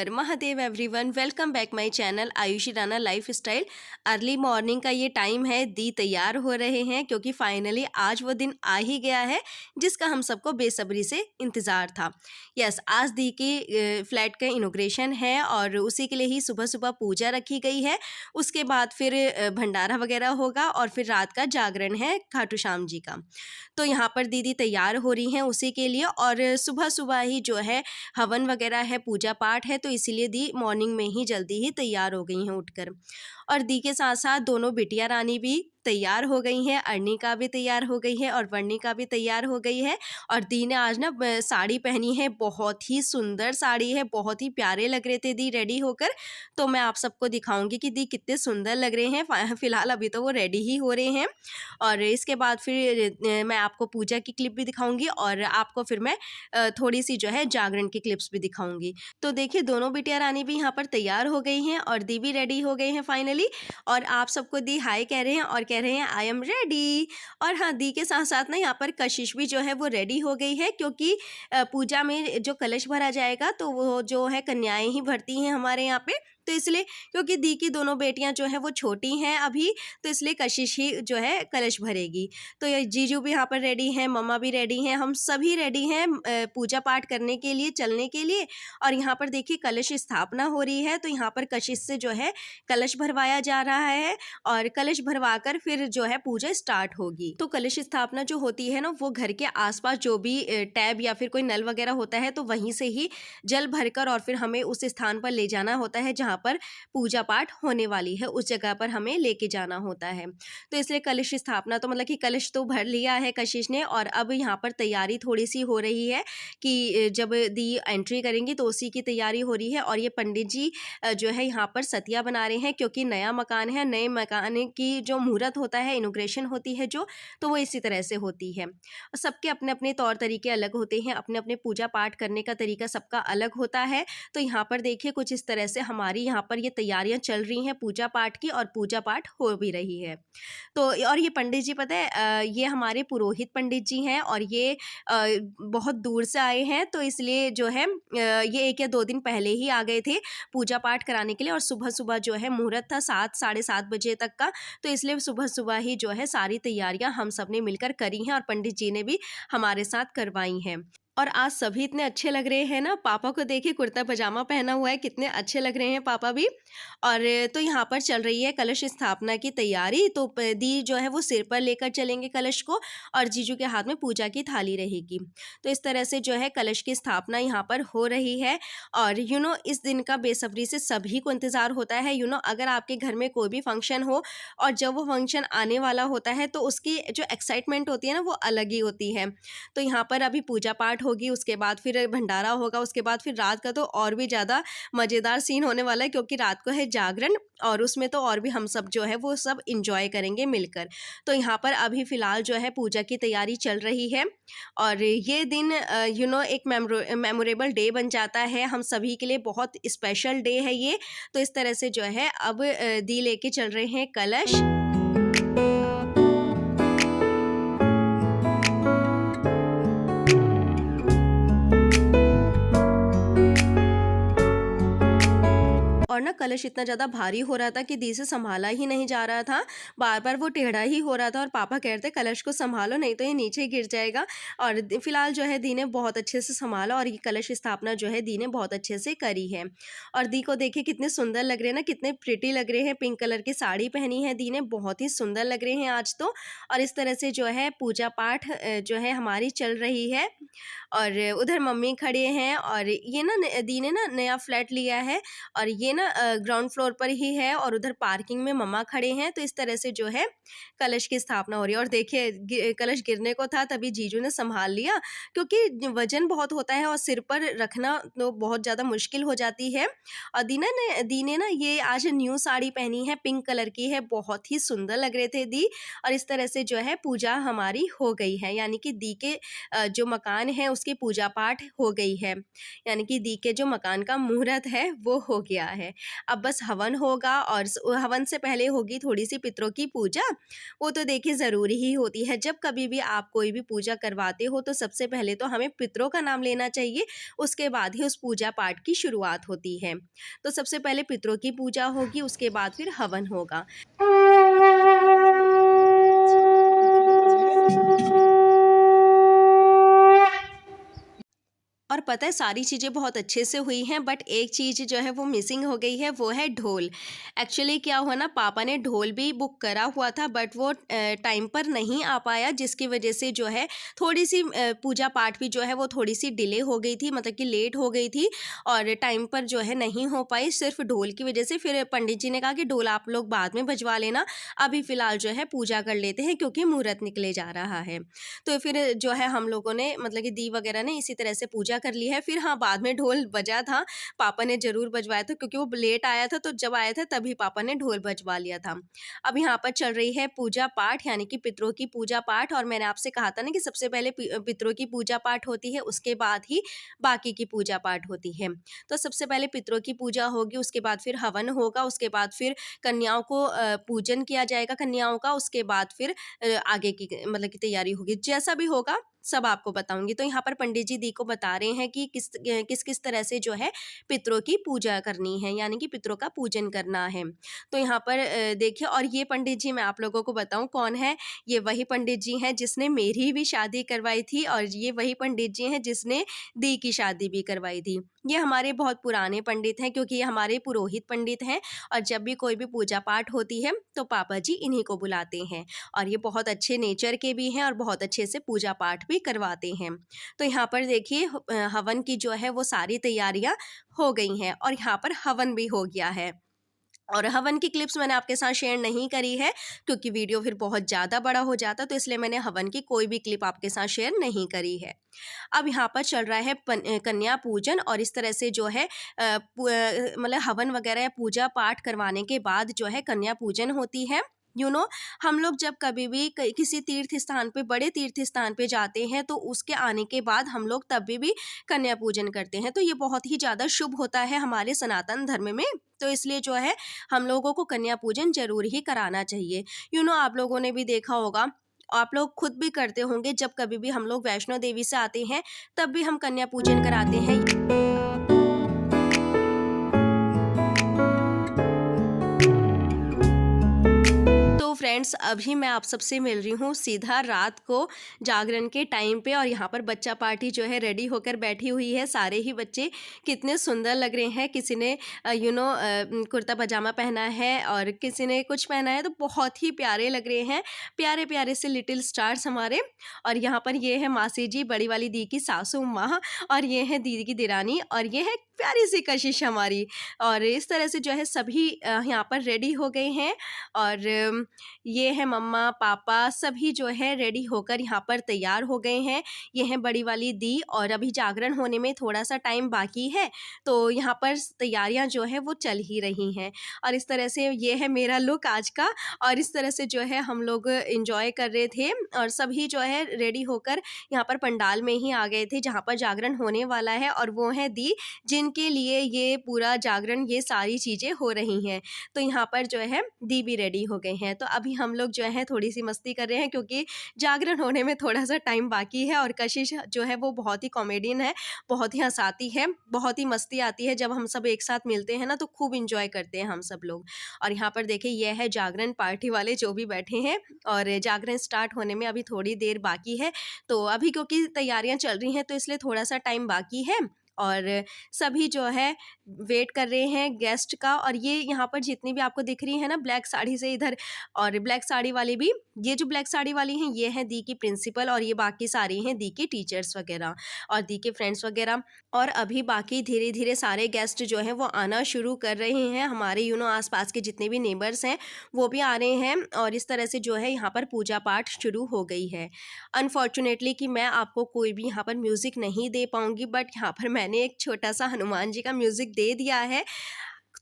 Her Mahadev everyone, welcome back my channel Ayushi Rana life style. Early morning का ये time है, दी तैयार हो रहे हैं क्योंकि फाइनली आज वो दिन आ ही गया है जिसका हम सबको बेसब्री से इंतज़ार था। यस, आज दी की फ्लैट का इनॉग्रेशन है और उसी के लिए ही सुबह सुबह पूजा रखी गई है। उसके बाद फिर भंडारा वगैरह होगा और फिर रात का जागरण है खाटू श्याम जी का। तो यहाँ पर दीदी तैयार हो रही हैं उसी के लिए, और सुबह सुबह ही जो है हवन वगैरह है, पूजा पाठ है, तो इसीलिए दी मॉर्निंग में ही जल्दी ही तैयार हो गई हैं उठकर। और दी के साथ साथ दोनों बिटिया रानी भी तैयार हो गई हैं, अर्निका भी तैयार हो गई है और वर्णिका भी तैयार हो गई है। और दी ने आज ना साड़ी पहनी है, बहुत ही सुंदर साड़ी है, बहुत ही प्यारे लग रहे थे दी रेडी होकर। तो मैं आप सबको दिखाऊंगी कि दी कितने सुंदर लग रहे हैं। फिलहाल अभी तो वो रेडी ही हो रहे हैं और इसके बाद फिर मैं आपको पूजा की क्लिप भी दिखाऊंगी और आपको फिर मैं थोड़ी सी जो है जागरण की क्लिप्स भी दिखाऊंगी। तो देखिए, दोनों बिटिया रानी भी यहाँ पर तैयार हो गई हैं और दी भी रेडी हो गए हैं फाइनली। और आप सबको दी हाय कह रहे हैं और कह रहे हैं आई एम रेडी। और हाँ, दी के साथ साथ ना यहाँ पर कशिश भी जो है वो रेडी हो गई है, क्योंकि पूजा में जो कलश भरा जाएगा तो वो जो है कन्याएं ही भरती हैं हमारे यहाँ पे। तो इसलिए, क्योंकि दी की दोनों बेटियां जो है वो छोटी हैं अभी, तो इसलिए कशिश ही जो है कलश भरेगी। तो ये जीजू भी यहाँ पर रेडी हैं, मम्मा भी रेडी हैं, हम सभी रेडी हैं पूजा पाठ करने के लिए, चलने के लिए। और यहाँ पर देखिए कलश स्थापना हो रही है, तो यहाँ पर कशिश से जो है कलश भरवाया जा रहा है और कलश भरवाकर फिर जो है पूजा स्टार्ट होगी। तो कलश स्थापना जो होती है ना, वो घर के आसपास जो भी टैब या फिर कोई नल वगैरह होता है तो वहीं से ही जल भरकर और फिर हमें उस स्थान पर ले जाना होता है जहाँ पर पूजा पाठ होने वाली है, उस जगह पर हमें लेके जाना होता है। तो इसलिए कलश स्थापना तो मतलब कि कलश तो भर लिया है कशिश ने, और अब यहाँ पर तैयारी थोड़ी सी हो रही है कि जब दी एंट्री करेंगी तो उसी की तैयारी हो रही है। और ये पंडित जी जो है यहाँ पर सतिया बना रहे हैं, क्योंकि नया मकान है, नए मकान की जो मुहूर्त होता है, इनॉग्रेशन होती है जो, तो वो इसी तरह से होती है। सबके अपने अपने तौर तरीके अलग होते हैं, अपने अपने पूजा पाठ करने का तरीका सबका अलग होता है। तो यहाँ पर देखिए कुछ इस तरह से हमारी यहाँ पर ये तैयारियां चल रही हैं पूजा पाठ की, और पूजा पाठ हो भी रही है। तो और ये पंडित जी पता है ये हमारे पुरोहित पंडित जी हैं और ये बहुत दूर से आए हैं, तो इसलिए जो है ये 1 या 2 दिन पहले ही आ गए थे पूजा पाठ कराने के लिए। और सुबह सुबह जो है मुहूर्त था 7 साढ़े 7 बजे तक का, तो इसलिए सुबह सुबह ही जो है सारी तैयारियां हम सब ने मिलकर करी हैं और पंडित जी ने भी हमारे साथ करवाई हैं। और आज सभी इतने अच्छे लग रहे हैं ना, पापा को देखिए कुर्ता पजामा पहना हुआ है, कितने अच्छे लग रहे हैं पापा भी। और तो यहाँ पर चल रही है कलश स्थापना की तैयारी। तो दी जो है वो सिर पर लेकर चलेंगे कलश को और जीजू के हाथ में पूजा की थाली रहेगी। तो इस तरह से जो है कलश की स्थापना यहाँ पर हो रही है। और इस दिन का बेसब्री से सभी को इंतज़ार होता है। अगर आपके घर में कोई भी फंक्शन हो और जब वो फंक्शन आने वाला होता है तो उसकी जो एक्साइटमेंट होती है ना, वो अलग ही होती है। तो यहाँ पर अभी पूजा पाठ होगी, उसके बाद फिर भंडारा होगा, उसके बाद फिर रात का तो और भी ज़्यादा मज़ेदार सीन होने वाला है, क्योंकि रात को है जागरण और उसमें तो और भी हम सब जो है वो सब इंजॉय करेंगे मिलकर। तो यहाँ पर अभी फ़िलहाल जो है पूजा की तैयारी चल रही है और ये दिन एक मेमोरेबल डे बन जाता है हम सभी के लिए, बहुत स्पेशल डे है ये। तो इस तरह से जो है अब दी लेके चल रहे हैं कलश। और ना कलश इतना ज़्यादा भारी हो रहा था कि दी से संभाला ही नहीं जा रहा था, बार बार वो टेढ़ा ही हो रहा था और पापा कह रहे थे कलश को संभालो नहीं तो ये नीचे गिर जाएगा। और फिलहाल जो है दी ने बहुत अच्छे से संभाला और ये कलश स्थापना जो है दी ने बहुत अच्छे से करी है। और दी को देखिए कितने सुंदर लग रहे हैं ना, कितने प्रिटी लग रहे हैं, पिंक कलर की साड़ी पहनी है दी ने, बहुत ही सुंदर लग रहे हैं आज तो। और इस तरह से जो है पूजा पाठ जो है हमारी चल रही है। और उधर मम्मी खड़े हैं और ये ना दी ने ना नया फ्लैट लिया है और ये ना ग्राउंड फ्लोर पर ही है और उधर पार्किंग में मम्मा खड़े हैं। तो इस तरह से जो है कलश की स्थापना हो रही है। और देखिए कलश गिरने को था, तभी जीजू ने संभाल लिया, क्योंकि वजन बहुत होता है और सिर पर रखना तो बहुत ज़्यादा मुश्किल हो जाती है। और दी ने ना ये आज न्यू साड़ी पहनी है, पिंक कलर की है, बहुत ही सुंदर लग रहे थे दी। और इस तरह से जो है पूजा हमारी हो गई है, यानी कि दी के जो मकान है उसकी पूजा पाठ हो गई है, यानी कि दी के जो मकान का मुहूर्त है वो हो गया है। अब बस हवन होगा और हवन से पहले होगी थोड़ी सी पितरों की पूजा। वो तो देखिए ज़रूरी ही होती है। जब कभी भी आप कोई भी पूजा करवाते हो तो सबसे पहले तो हमें पितरों का नाम लेना चाहिए, उसके बाद ही उस पूजा पाठ की शुरुआत होती है। तो सबसे पहले पितरों की पूजा होगी, उसके बाद फिर हवन होगा। और पता है सारी चीज़ें बहुत अच्छे से हुई हैं, बट एक चीज़ जो है वो मिसिंग हो गई है, वो है ढोल। एक्चुअली क्या हुआ ना, पापा ने ढोल भी बुक करा हुआ था, बट वो टाइम पर नहीं आ पाया, जिसकी वजह से जो है थोड़ी सी पूजा पाठ भी जो है वो थोड़ी सी डिले हो गई थी, मतलब कि लेट हो गई थी और टाइम पर जो है नहीं हो पाई, सिर्फ ढोल की वजह से। फिर पंडित जी ने कहा कि ढोल आप लोग बाद में बजवा लेना, अभी फ़िलहाल जो है पूजा कर लेते हैं क्योंकि मुहूर्त निकले जा रहा है। तो फिर जो है हम लोगों ने, मतलब कि दी वगैरह ने इसी तरह से पूजा कर ली है। फिर हाँ, बाद में ढोल बजा था, पापा ने ज़रूर बजवाया था क्योंकि वो लेट आया था, तो जब आया था तभी पापा ने ढोल बजवा लिया था। अब यहाँ पर चल रही है पूजा पाठ, यानी कि पितरों की पूजा पाठ, और मैंने आपसे कहा था ना कि सबसे पहले पितरों की पूजा पाठ होती है, उसके बाद ही बाकी की पूजा पाठ होती है। तो सबसे पहले पितरों की पूजा होगी, उसके बाद फिर हवन होगा, उसके बाद फिर कन्याओं को पूजन किया जाएगा कन्याओं का, उसके बाद फिर आगे की मतलब की तैयारी होगी। जैसा भी होगा सब आपको बताऊँगी। तो यहाँ पर पंडित जी दी को बता रहे हैं कि किस तरह से जो है पितरों की पूजा करनी है, यानी कि पितरों का पूजन करना है। तो यहाँ पर देखिए, और ये पंडित जी मैं आप लोगों को बताऊँ कौन है, ये वही पंडित जी हैं जिसने मेरी भी शादी करवाई थी, और ये वही पंडित जी हैं जिसने दी की शादी भी करवाई थी। ये हमारे बहुत पुराने पंडित हैं, क्योंकि ये हमारे पुरोहित पंडित हैं, और जब भी कोई भी पूजा पाठ होती है तो पापा जी इन्हीं को बुलाते हैं, और ये बहुत अच्छे नेचर के भी हैं और बहुत अच्छे से पूजा पाठ भी करवाते हैं। तो यहाँ पर देखिए हवन की जो है वो सारी तैयारियां हो गई हैं, और यहाँ पर हवन भी हो गया है। और हवन की क्लिप्स मैंने आपके साथ शेयर नहीं करी है क्योंकि वीडियो फिर बहुत ज़्यादा बड़ा हो जाता, तो इसलिए मैंने हवन की कोई भी क्लिप आपके साथ शेयर नहीं करी है। अब यहाँ पर चल रहा है कन्या पूजन, और इस तरह से जो है मतलब हवन वगैरह या पूजा पाठ करवाने के बाद जो है कन्या पूजन होती है। हम लोग जब कभी भी किसी तीर्थ स्थान पे, बड़े तीर्थ स्थान पे जाते हैं, तो उसके आने के बाद हम लोग तब भी कन्या पूजन करते हैं। तो ये बहुत ही ज़्यादा शुभ होता है हमारे सनातन धर्म में, तो इसलिए जो है हम लोगों को कन्या पूजन ज़रूर ही कराना चाहिए। आप लोगों ने भी देखा होगा, आप लोग खुद भी करते होंगे, जब कभी भी हम लोग वैष्णो देवी से आते हैं तब भी हम कन्या पूजन कराते हैं। तो फ्रेंड्स, अभी मैं आप सबसे मिल रही हूँ सीधा रात को जागरण के टाइम पे, और यहाँ पर बच्चा पार्टी जो है रेडी होकर बैठी हुई है। सारे ही बच्चे कितने सुंदर लग रहे हैं, किसी ने कुर्ता पजामा पहना है और किसी ने कुछ पहना है, तो बहुत ही प्यारे लग रहे हैं, प्यारे प्यारे से लिटिल स्टार्स हमारे। और यहाँ पर ये है मासी जी, बड़ी वाली दी की सासू माँ, और ये है दीदी की दिरानी, और ये है प्यारी सी कशिश हमारी। और इस तरह से जो है सभी यहाँ पर रेडी हो गए हैं, और ये है मम्मा पापा, सभी जो है रेडी होकर यहाँ पर तैयार हो गए हैं। ये है बड़ी वाली दी, और अभी जागरण होने में थोड़ा सा टाइम बाकी है, तो यहाँ पर तैयारियाँ जो है वो चल ही रही हैं। और इस तरह से ये है मेरा लुक आज का, और इस तरह से जो है हम लोग इंजॉय कर रहे थे, और सभी जो है रेडी होकर यहाँ पर पंडाल में ही आ गए थे जहाँ पर जागरण होने वाला है, और वो है दी जिनके लिए ये पूरा जागरण, ये सारी चीज़ें हो रही हैं। तो यहाँ पर जो है दी भी रेडी हो गए हैं। तो अभी हम लोग जो है थोड़ी सी मस्ती कर रहे हैं, क्योंकि जागरण होने में थोड़ा सा टाइम बाकी है, और कशिश जो है वो बहुत ही कॉमेडियन है, बहुत ही हंसाती है, बहुत ही मस्ती आती है। जब हम सब एक साथ मिलते हैं ना तो खूब इंजॉय करते हैं हम सब लोग। और यहाँ पर देखिए ये है जागरण पार्टी वाले जो भी बैठे हैं, और जागरण स्टार्ट होने में अभी थोड़ी देर बाकी है। तो अभी क्योंकि तैयारियां चल रही हैं तो इसलिए थोड़ा सा टाइम बाकी है, और सभी जो है वेट कर रहे हैं गेस्ट का। और ये यहाँ पर जितनी भी आपको दिख रही है ना ब्लैक साड़ी से इधर, और ब्लैक साड़ी वाली भी, ये जो ब्लैक साड़ी वाली हैं ये हैं दी की प्रिंसिपल, और ये बाकी सारी हैं दी के टीचर्स वगैरह और दी के फ्रेंड्स वगैरह। और अभी बाकी धीरे धीरे सारे गेस्ट जो हैं वो आना शुरू कर रहे हैं, हमारे आसपास के जितने भी नेबर्स हैं वो भी आ रहे हैं, और इस तरह से जो है यहाँ पर पूजा पाठ शुरू हो गई है। अनफॉर्चुनेटली कि मैं आपको कोई भी यहाँ पर म्यूज़िक नहीं दे पाऊँगी, बट यहाँ पर मैंने एक छोटा सा हनुमान जी का म्यूज़िक दे दिया है।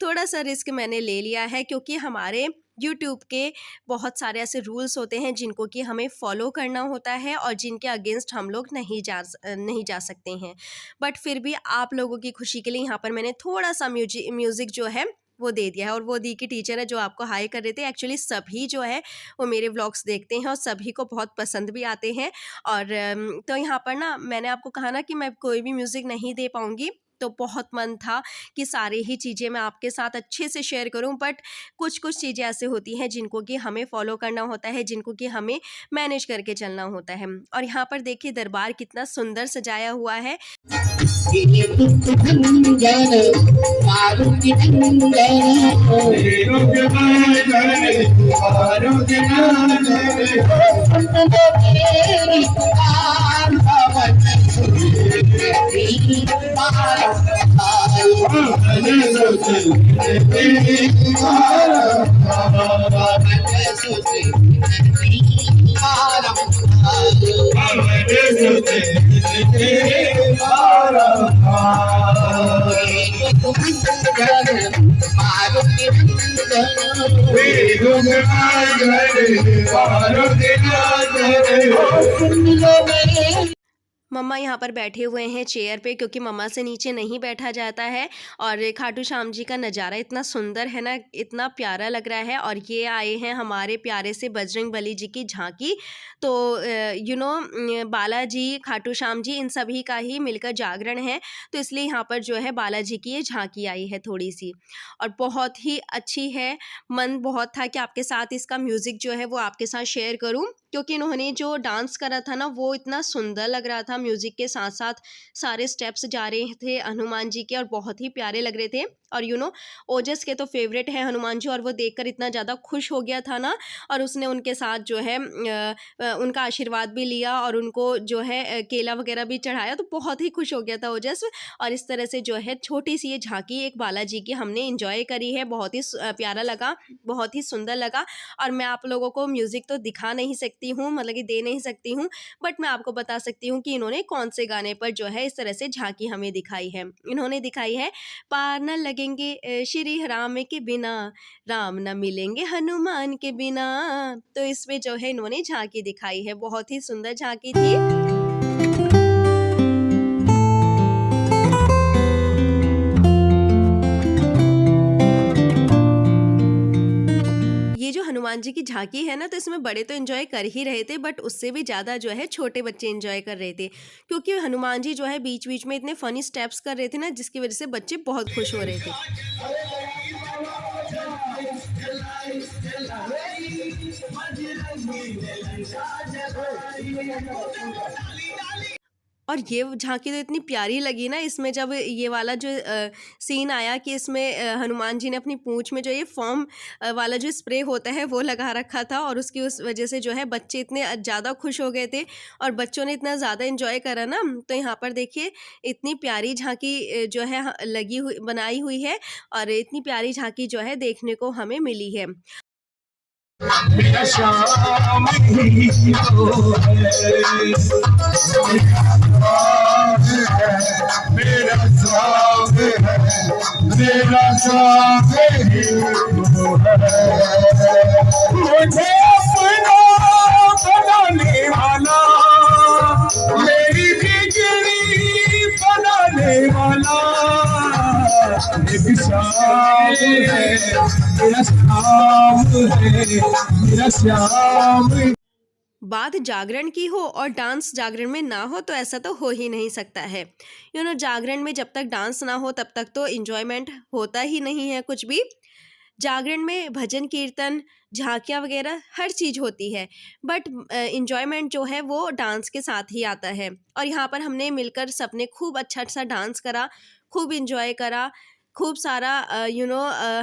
थोड़ा सा रिस्क मैंने ले लिया है, क्योंकि हमारे यूट्यूब के बहुत सारे ऐसे रूल्स होते हैं जिनको कि हमें फॉलो करना होता है और जिनके अगेंस्ट हम लोग नहीं जा सकते हैं। बट फिर भी आप लोगों की खुशी के लिए यहाँ पर मैंने थोड़ा सा म्यूज़िक जो है वो दे दिया है। और वो दी की टीचर है जो आपको हाय कर रहे थे, एक्चुअली सभी जो है वो मेरे व्लॉग्स देखते हैं और सभी को बहुत पसंद भी आते हैं। और तो यहाँ पर ना मैंने आपको कहा ना कि मैं कोई भी म्यूज़िक नहीं दे पाऊँगी, तो बहुत मन था कि सारी ही चीज़ें मैं आपके साथ अच्छे से शेयर करूं, बट कुछ कुछ चीज़ें ऐसे होती हैं जिनको कि हमें फॉलो करना होता है, जिनको कि हमें मैनेज करके चलना होता है। और यहाँ पर देखिए दरबार कितना सुंदर सजाया हुआ है। मम्मा यहाँ पर बैठे हुए हैं चेयर पे, क्योंकि मम्मा से नीचे नहीं बैठा जाता है। और खाटू श्याम जी का नज़ारा इतना सुंदर है ना, इतना प्यारा लग रहा है। और ये आए हैं हमारे प्यारे से बजरंग बली जी की झांकी। तो बालाजी, खाटू श्याम जी, इन सभी का ही मिलकर जागरण है, तो इसलिए यहाँ पर जो है बालाजी की ये झांकी आई है थोड़ी सी, और बहुत ही अच्छी है। मन बहुत था कि आपके साथ इसका म्यूज़िक जो है वो आपके साथ शेयर करूँ, क्योंकि इन्होंने जो डांस करा था ना वो इतना सुंदर लग रहा था। म्यूज़िक के साथ साथ सारे स्टेप्स जा रहे थे हनुमान जी के और बहुत ही प्यारे लग रहे थे। और ओजस के तो फेवरेट है हनुमान जी, और वो देखकर इतना ज़्यादा खुश हो गया था ना, और उसने उनके साथ जो है उनका आशीर्वाद भी लिया और उनको जो है केला वगैरह भी चढ़ाया, तो बहुत ही खुश हो गया था ओजस। और इस तरह से जो है छोटी सी ये झांकी एक बालाजी की हमने इंजॉय करी है। बहुत ही प्यारा लगा, बहुत ही सुंदर लगा। और मैं आप लोगों को म्यूज़िक तो दिखा नहीं सकती हूँ, मतलब कि दे नहीं सकती हूँ, बट मैं आपको बता सकती हूँ कि इन्होंने कौन से गाने पर जो है इस तरह से झांकी हमें दिखाई है। इन्होंने दिखाई है पार न लगेंगे श्री राम के बिना, राम न मिलेंगे हनुमान के बिना। तो इसमें जो है इन्होंने झांकी दिखाई है, बहुत ही सुंदर झांकी थी। ये जो हनुमान जी की झांकी है ना, तो इसमें बड़े तो एंजॉय कर ही रहे थे, बट उससे भी ज़्यादा जो है छोटे बच्चे एंजॉय कर रहे थे, क्योंकि हनुमान जी जो है बीच बीच में इतने फनी स्टेप्स कर रहे थे ना, जिसकी वजह से बच्चे बहुत खुश हो रहे थे। और ये झांकी तो इतनी प्यारी लगी ना, इसमें जब ये वाला जो सीन आया कि इसमें हनुमान जी ने अपनी पूंछ में जो ये फोम वाला जो स्प्रे होता है वो लगा रखा था, और उसकी उस वजह से जो है बच्चे इतने ज़्यादा खुश हो गए थे और बच्चों ने इतना ज़्यादा एंजॉय करा ना। तो यहाँ पर देखिए इतनी प्यारी झांकी जो है लगी हुई बनाई हुई है, और इतनी प्यारी झांकी जो है देखने को हमें मिली है। मेरा श्याम ही तो है, मेरा श्याम है, मेरा श्याम ही तो है, मुझे अपना बनाने वाला, मेरी बिजली बनाने वाला, मेरी श्याम है, मेरा श्याम है, मेरा श्याम। बात जागरण की हो और डांस जागरण में ना हो तो ऐसा तो हो ही नहीं सकता है। जागरण में जब तक डांस ना हो तब तक तो एंजॉयमेंट होता ही नहीं है कुछ भी। जागरण में भजन कीर्तन, झांकियाँ वगैरह हर चीज़ होती है, बट एंजॉयमेंट जो है वो डांस के साथ ही आता है। और यहाँ पर हमने मिलकर सबने खूब अच्छा सा डांस करा, खूब एंजॉय करा, खूब सारा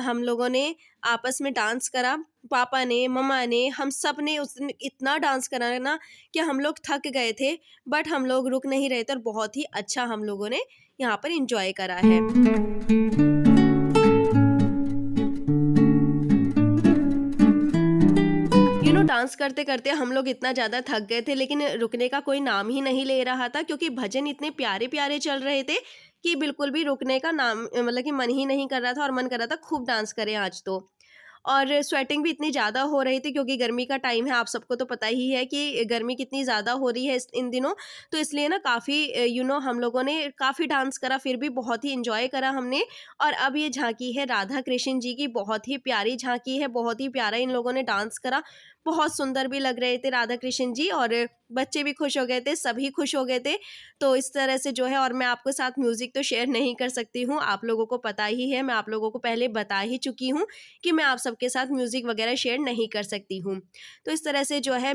हम लोगों ने आपस में डांस करा। पापा ने, मम्मा ने, हम सब ने उस दिन इतना डांस करा ना कि हम लोग थक गए थे, बट हम लोग रुक नहीं रहे थे और बहुत ही अच्छा हम लोगों ने यहाँ पर एंजॉय करा है। डांस करते करते हम लोग इतना ज़्यादा थक गए थे, लेकिन रुकने का कोई नाम ही नहीं ले रहा था, क्योंकि भजन इतने प्यारे प्यारे चल रहे थे कि बिल्कुल भी रुकने का नाम, मतलब कि मन ही नहीं कर रहा था, और मन कर रहा था खूब डांस करें आज तो। और स्वेटिंग भी इतनी ज़्यादा हो रही थी क्योंकि गर्मी का टाइम है, आप सबको तो पता ही है कि गर्मी कितनी ज़्यादा हो रही है इन दिनों। तो इसलिए ना काफ़ी हम लोगों ने काफ़ी डांस करा, फिर भी बहुत ही इंजॉय करा हमने। और अब ये झांकी है राधा कृष्ण जी की, बहुत ही प्यारी झांकी है, बहुत ही प्यारा इन लोगों ने डांस करा। बहुत सुंदर भी लग रहे थे राधा कृष्ण जी, और बच्चे भी खुश हो गए थे, सभी खुश हो गए थे। तो इस तरह से जो है, और मैं आपके साथ म्यूज़िक तो शेयर नहीं कर सकती हूँ, आप लोगों को पता ही है, मैं आप लोगों को पहले बता ही चुकी हूँ कि मैं आप सबके साथ म्यूज़िक वगैरह शेयर नहीं कर सकती हूँ। तो इस तरह से जो है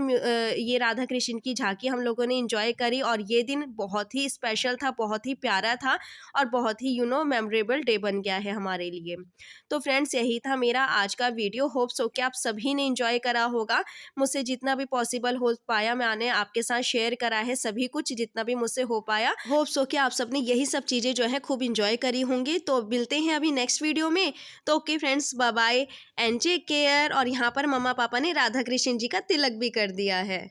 ये राधा कृष्ण की झांकी हम लोगों ने एंजॉय करी, और ये दिन बहुत ही स्पेशल था, बहुत ही प्यारा था, और बहुत ही मेमोरेबल डे बन गया है हमारे लिए। तो फ्रेंड्स, यही था मेरा आज का वीडियो। होप सो कि आप सभी ने एंजॉय करा होगा। मुझसे जितना भी पॉसिबल हो पाया मैंने आपके साथ शेयर करा है, सभी कुछ जितना भी मुझसे हो पाया। होप सो कि आप सबने यही सब चीज़ें जो है खूब एंजॉय करी होंगी। तो मिलते हैं अभी नेक्स्ट वीडियो में। तो okay friends, bye bye and take care. और यहाँ पर मम्मा पापा ने राधा कृष्ण जी का तिलक भी कर दिया है।